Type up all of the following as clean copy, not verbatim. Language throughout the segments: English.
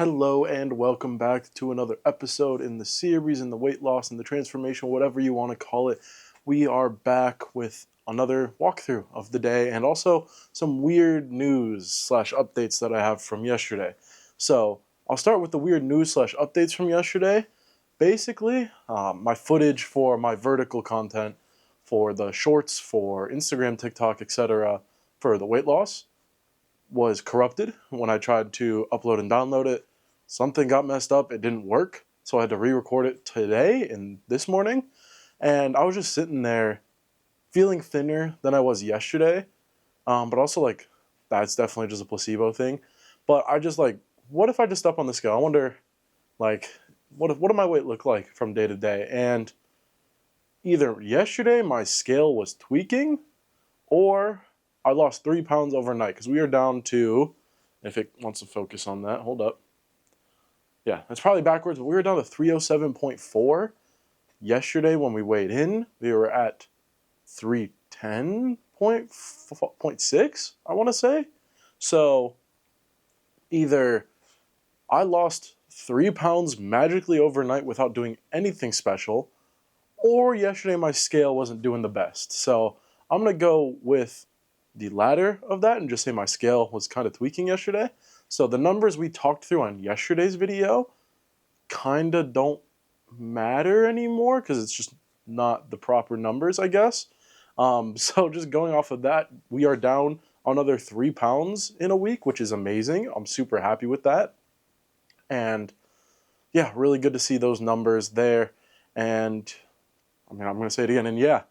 Hello and welcome back to another episode in the series, in the weight loss and the transformation, whatever you want to call it. We are back with another walkthrough of the day and also some weird news slash updates that I have from yesterday. So I'll start with the weird news slash updates from yesterday. Basically, my footage for my vertical content for the shorts for Instagram, TikTok, etc. for the weight loss was corrupted when I tried to upload and download it. Something got messed up. It didn't work. So I had to re-record it today and this morning. And I was just sitting there feeling thinner than I was yesterday. But also that's definitely just a placebo thing. But I just what if I just step on the scale? I wonder what do my weight look like from day to day? And either yesterday my scale was tweaking or I lost 3 pounds overnight because we are down to, if it wants to focus on that, hold up. Yeah, it's probably backwards, but we were down to 307.4. Yesterday when we weighed in, we were at 310.6, I want to say. So either I lost 3 pounds magically overnight without doing anything special, or yesterday my scale wasn't doing the best. So I'm going to go with the latter of that and just say my scale was kind of tweaking yesterday. So the numbers we talked through on yesterday's video kind of don't matter anymore because it's just not the proper numbers, I guess. So just going off of that, we are down another 3 pounds in a week, which is amazing. I'm super happy with that. And yeah, really good to see those numbers there. And I'm going to say it again. And yeah,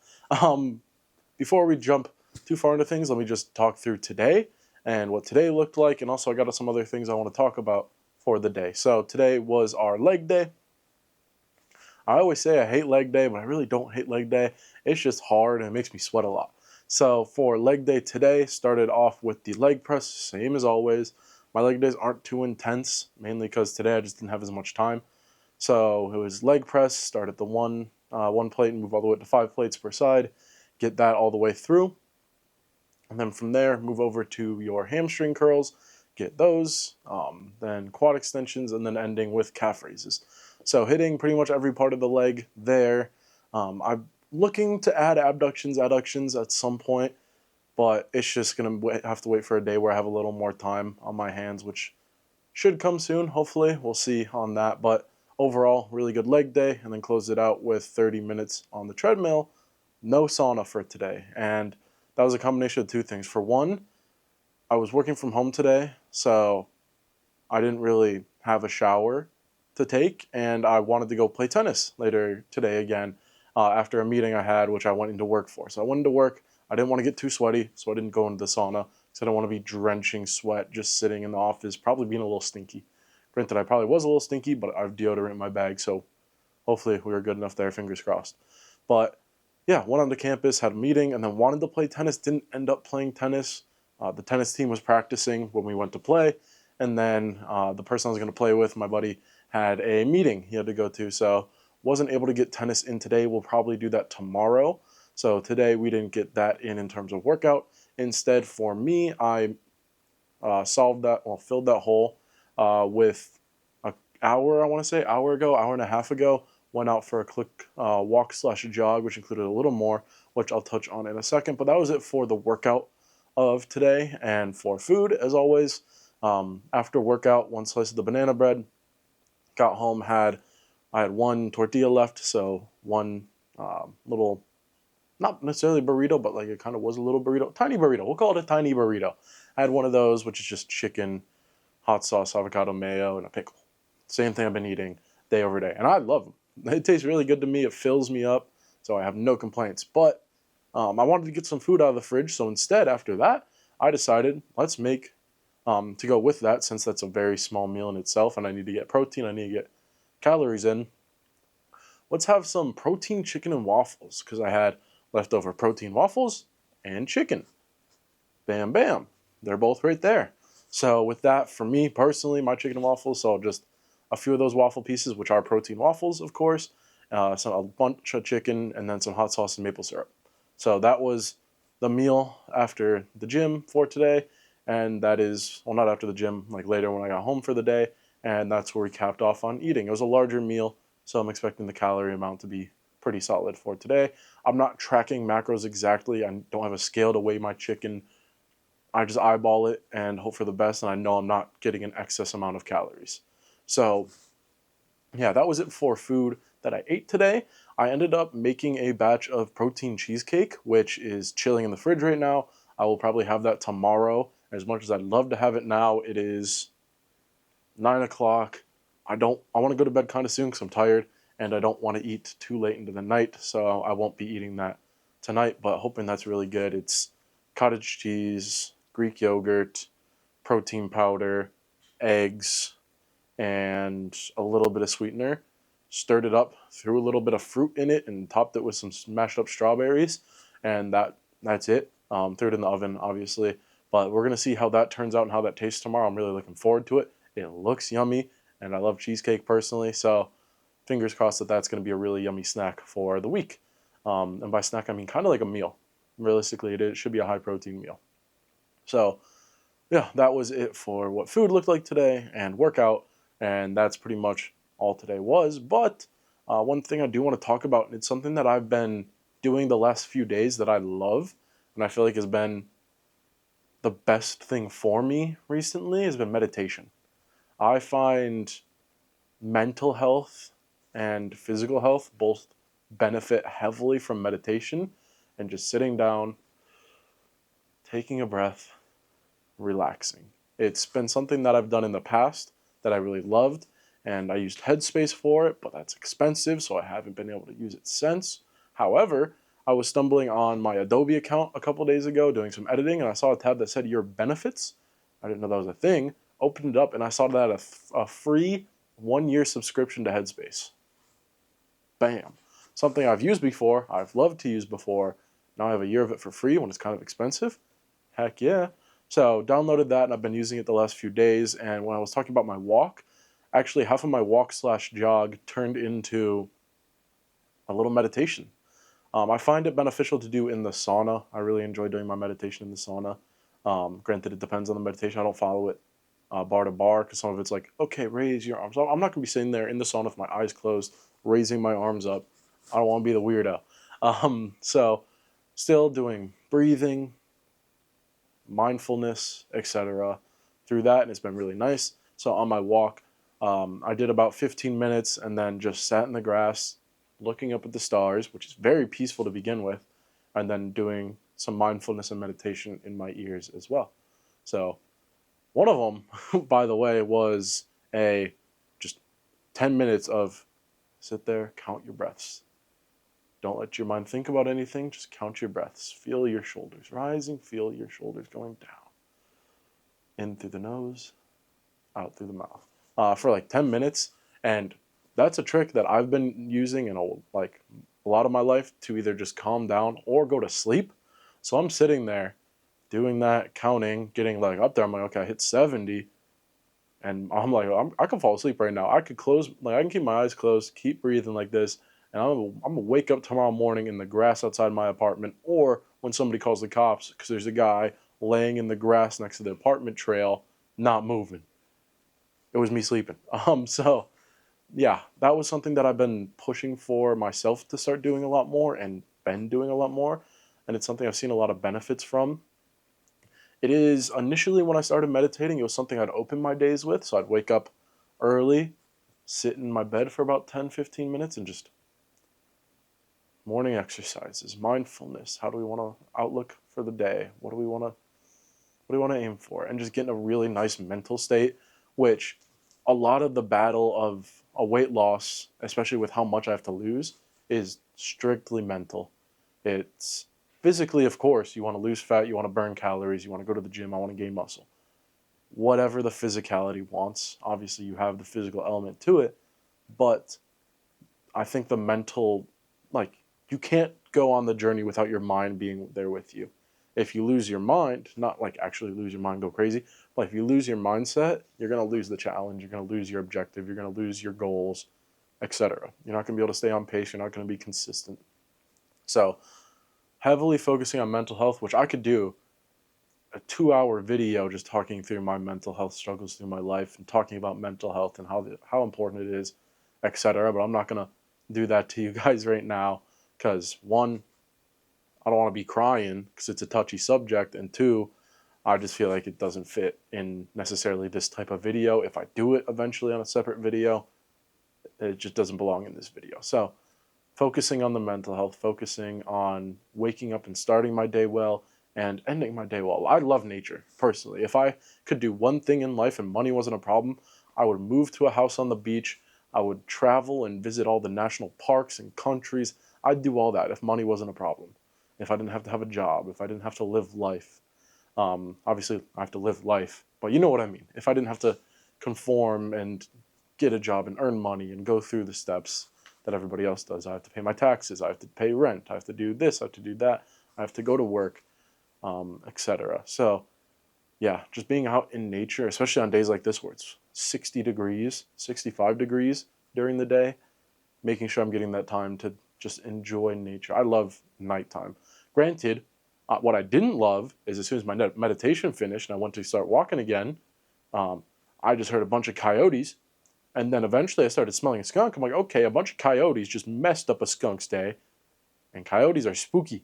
before we jump too far into things, let me just talk through today and what today looked like, and also I got some other things I want to talk about for the day. So today was our leg day. I always say I hate leg day, but I really don't hate leg day. It's just hard and it makes me sweat a lot. So for leg day today, started off with the leg press, same as always. My leg days aren't too intense, mainly because today I just didn't have as much time. So it was leg press, start at the one plate and move all the way to 5 plates per side, get that all the way through. And then from there, move over to your hamstring curls, get those, then quad extensions, and then ending with calf raises. So hitting pretty much every part of the leg there. I'm looking to add adductions at some point, but it's just going to have to wait for a day where I have a little more time on my hands, which should come soon, hopefully. We'll see on that. But overall, really good leg day, and then closed it out with 30 minutes on the treadmill. No sauna for today. And that was a combination of two things. For one, I was working from home today, so I didn't really have a shower to take, and I wanted to go play tennis later today again after a meeting I had, which I went into work for. So I went into work. I didn't want to get too sweaty, so I didn't go into the sauna because I don't want to be drenching sweat just sitting in the office, probably being a little stinky. Granted, I probably was a little stinky, but I have deodorant in my bag, so hopefully we were good enough there, fingers crossed. But yeah, went onto campus, had a meeting, and then wanted to play tennis. Didn't end up playing tennis. The tennis team was practicing when we went to play, and then the person I was going to play with, my buddy, had a meeting he had to go to, so wasn't able to get tennis in today. We'll probably do that tomorrow. So today we didn't get that in terms of workout. Instead, for me, I filled that hole with an hour, I want to say, hour and a half ago. Went out for a quick walk slash jog, which included a little more, which I'll touch on in a second. But that was it for the workout of today. And for food, as always, after workout, 1 slice of the banana bread. Got home, I had 1 tortilla left, so 1 little, not necessarily burrito, but it kind of was a little burrito. Tiny burrito. We'll call it a tiny burrito. I had one of those, which is just chicken, hot sauce, avocado mayo, and a pickle. Same thing I've been eating day over day. And I love them. It tastes really good to me. It fills me up, so I have no complaints. But I wanted to get some food out of the fridge, so instead, after that, I decided let's make, to go with that, since that's a very small meal in itself, and I need to get protein, I need to get calories in, let's have some protein chicken and waffles, because I had leftover protein waffles and chicken. Bam, bam. They're both right there. So with that, for me personally, my chicken and waffles, so just a few of those waffle pieces, which are protein waffles, of course, a bunch of chicken, and then some hot sauce and maple syrup. So that was the meal after the gym for today, and that is, well, not after the gym, later when I got home for the day, and that's where we capped off on eating. It was a larger meal, so I'm expecting the calorie amount to be pretty solid for today. I'm not tracking macros exactly. I don't have a scale to weigh my chicken. I just eyeball it and hope for the best, and I know I'm not getting an excess amount of calories. So, yeah, that was it for food that I ate today. I ended up making a batch of protein cheesecake, which is chilling in the fridge right now. I will probably have that tomorrow. As much as I'd love to have it now, it is 9 o'clock. I want to go to bed kind of soon because I'm tired, and I don't want to eat too late into the night, so I won't be eating that tonight, but hoping that's really good. It's cottage cheese, Greek yogurt, protein powder, eggs, and a little bit of sweetener. Stirred it up, threw a little bit of fruit in it, and topped it with some smashed up strawberries, and that's it. Threw it in the oven, obviously, but we're gonna see how that turns out and how that tastes tomorrow. I'm really looking forward to it. It looks yummy, and I love cheesecake personally, so fingers crossed that that's gonna be a really yummy snack for the week. And by snack, I mean kind of like a meal. Realistically, it should be a high protein meal. So yeah, that was it for what food looked like today and workout, and that's pretty much all today was. But one thing I do want to talk about, and it's something that I've been doing the last few days that I love, and I feel like has been the best thing for me recently, has been meditation. I find mental health and physical health both benefit heavily from meditation and just sitting down, taking a breath, relaxing. It's been something that I've done in the past that I really loved, and I used Headspace for it, but that's expensive, so I haven't been able to use it since. However, I was stumbling on my Adobe account a couple days ago doing some editing, and I saw a tab that said your benefits. I didn't know that was a thing. Opened it up, and I saw that a free 1-year subscription to Headspace. Bam. Something I've used before, I've loved to use before. Now I have a year of it for free when it's kind of expensive. Heck yeah. So downloaded that, and I've been using it the last few days. And when I was talking about my walk, actually half of my walk/jog turned into a little meditation. I find it beneficial to do in the sauna. I really enjoy doing my meditation in the sauna. Granted, it depends on the meditation. I don't follow it bar to bar because some of it's like, okay, raise your arms. So I'm not going to be sitting there in the sauna with my eyes closed, raising my arms up. I don't want to be the weirdo. So still doing breathing, mindfulness, etc. through that, and it's been really nice. So on my walk, I did about 15 minutes and then just sat in the grass looking up at the stars, which is very peaceful to begin with, and then doing some mindfulness and meditation in my ears as well. So one of them, by the way, was a just 10 minutes of sit there, count your breaths. Don't let your mind think about anything. Just count your breaths. Feel your shoulders rising. Feel your shoulders going down. In through the nose, out through the mouth. For like 10 minutes. And that's a trick that I've been using in a lot of my life to either just calm down or go to sleep. So I'm sitting there doing that, counting, getting like up there. I'm like, okay, I hit 70. And I'm like, I can fall asleep right now. I can keep my eyes closed, keep breathing like this. And I'm gonna wake up tomorrow morning in the grass outside my apartment, or when somebody calls the cops because there's a guy laying in the grass next to the apartment trail, not moving. It was me sleeping. So yeah, that was something that I've been pushing for myself to start doing a lot more and been doing a lot more, and it's something I've seen a lot of benefits from. It is initially when I started meditating, it was something I'd open my days with, so I'd wake up early, sit in my bed for about 10-15 minutes, and just morning exercises, mindfulness. How do we want to outlook for the day? What do we want to aim for? And just get in a really nice mental state, which a lot of the battle of a weight loss, especially with how much I have to lose, is strictly mental. It's physically, of course, you want to lose fat, you want to burn calories, you want to go to the gym, I want to gain muscle. Whatever the physicality wants, obviously you have the physical element to it, but I think the mental, you can't go on the journey without your mind being there with you. If you lose your mind, not like actually lose your mind, go crazy, but if you lose your mindset, you're going to lose the challenge, you're going to lose your objective, you're going to lose your goals, etc. You're not going to be able to stay on pace, you're not going to be consistent. So, heavily focusing on mental health, which I could do a 2-hour video just talking through my mental health struggles through my life and talking about mental health and how important it is, etc. But I'm not gonna do that to you guys right now because one, I don't want to be crying because it's a touchy subject, and two, I just feel like it doesn't fit in necessarily this type of video. If I do it eventually on a separate video, it just doesn't belong in this video. So focusing on the mental health, focusing on waking up and starting my day well and ending my day well. I love nature, personally. If I could do one thing in life and money wasn't a problem, I would move to a house on the beach. I would travel and visit all the national parks and countries. I'd do all that if money wasn't a problem. If I didn't have to have a job, if I didn't have to live life. Obviously, I have to live life, but you know what I mean. If I didn't have to conform and get a job and earn money and go through the steps that everybody else does. I have to pay my taxes. I have to pay rent. I have to do this. I have to do that. I have to go to work, etc. So, yeah, just being out in nature, especially on days like this where it's 60 degrees, 65 degrees during the day, making sure I'm getting that time to just enjoy nature. I love nighttime. Granted, what I didn't love is as soon as my meditation finished and I went to start walking again, I just heard a bunch of coyotes. And then eventually I started smelling a skunk. I'm like, okay, a bunch of coyotes just messed up a skunk's day. And coyotes are spooky.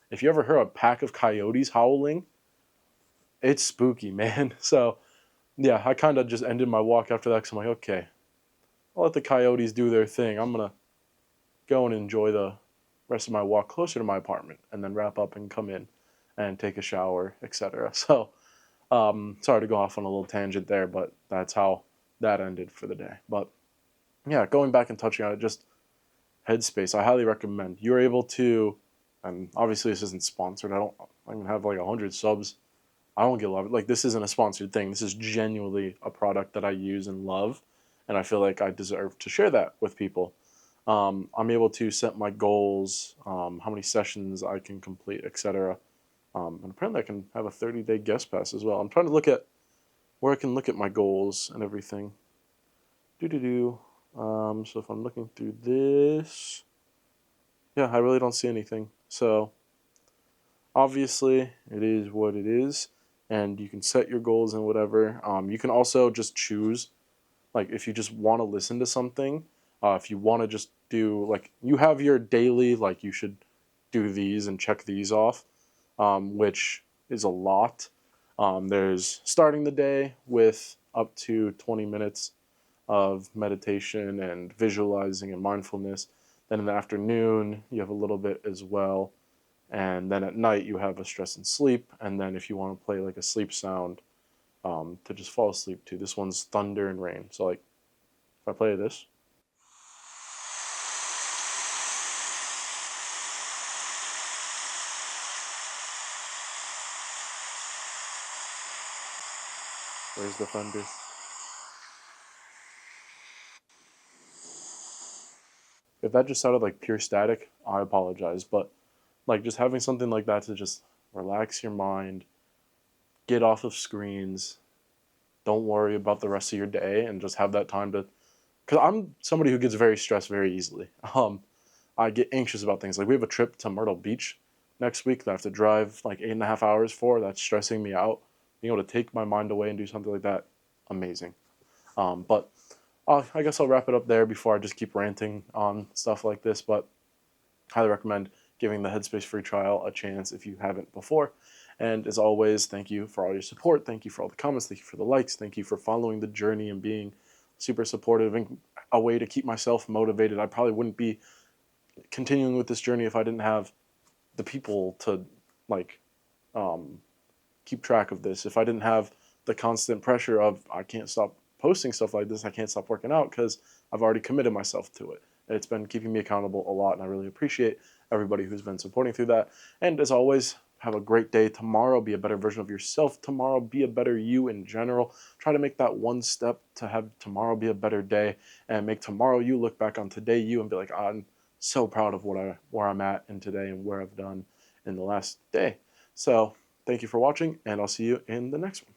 If you ever heard a pack of coyotes howling, it's spooky, man. So, yeah, I kind of just ended my walk after that because I'm like, okay, I'll let the coyotes do their thing. I'm going to go and enjoy the rest of my walk closer to my apartment and then wrap up and come in and take a shower, etc. So, sorry to go off on a little tangent there, but that's how that ended for the day. But yeah, going back and touching on it, just Headspace, I highly recommend. You're able to, and obviously this isn't sponsored. I even have like 100 subs. I don't get a lot of, like, this isn't a sponsored thing. This is genuinely a product that I use and love, and I feel like I deserve to share that with people. I'm able to set my goals, how many sessions I can complete, etc. And apparently I can have a 30-day guest pass as well. I'm trying to look at where I can look at my goals and everything. So if I'm looking through this, yeah, I really don't see anything. So obviously it is what it is, and you can set your goals and whatever. You can also just choose, like, if you just want to listen to something, if you want to just do, like, you have your daily, like, you should do these and check these off, which is a lot. There's starting the day with up to 20 minutes of meditation and visualizing and mindfulness. Then in the afternoon, you have a little bit as well. And then at night, you have a stress and sleep. And then if you want to play like a sleep sound to just fall asleep to, this one's thunder and rain. So, like, if I play this. Where's the thunder? If that just sounded like pure static, I apologize. But, like, just having something like that to just relax your mind, get off of screens, don't worry about the rest of your day, and just have that time to, because I'm somebody who gets very stressed very easily. I get anxious about things. Like, we have a trip to Myrtle Beach next week that I have to drive like 8.5 hours for. That's stressing me out. Being able to take my mind away and do something like that, amazing. But I guess I'll wrap it up there before I just keep ranting on stuff like this. But highly recommend giving the Headspace free trial a chance if you haven't before. And as always, thank you for all your support. Thank you for all the comments. Thank you for the likes. Thank you for following the journey and being super supportive and a way to keep myself motivated. I probably wouldn't be continuing with this journey if I didn't have the people to, like, keep track of this. If I didn't have the constant pressure of I can't stop posting stuff like this, I can't stop working out because I've already committed myself to it. It's been keeping me accountable a lot, and I really appreciate everybody who's been supporting through that. And as always, have a great day tomorrow. Be a better version of yourself tomorrow. Be a better you in general. Try to make that one step to have tomorrow be a better day, and make tomorrow you look back on today you and be like, I'm so proud of where I'm at in today and where I've done in the last day. So thank you for watching, and I'll see you in the next one.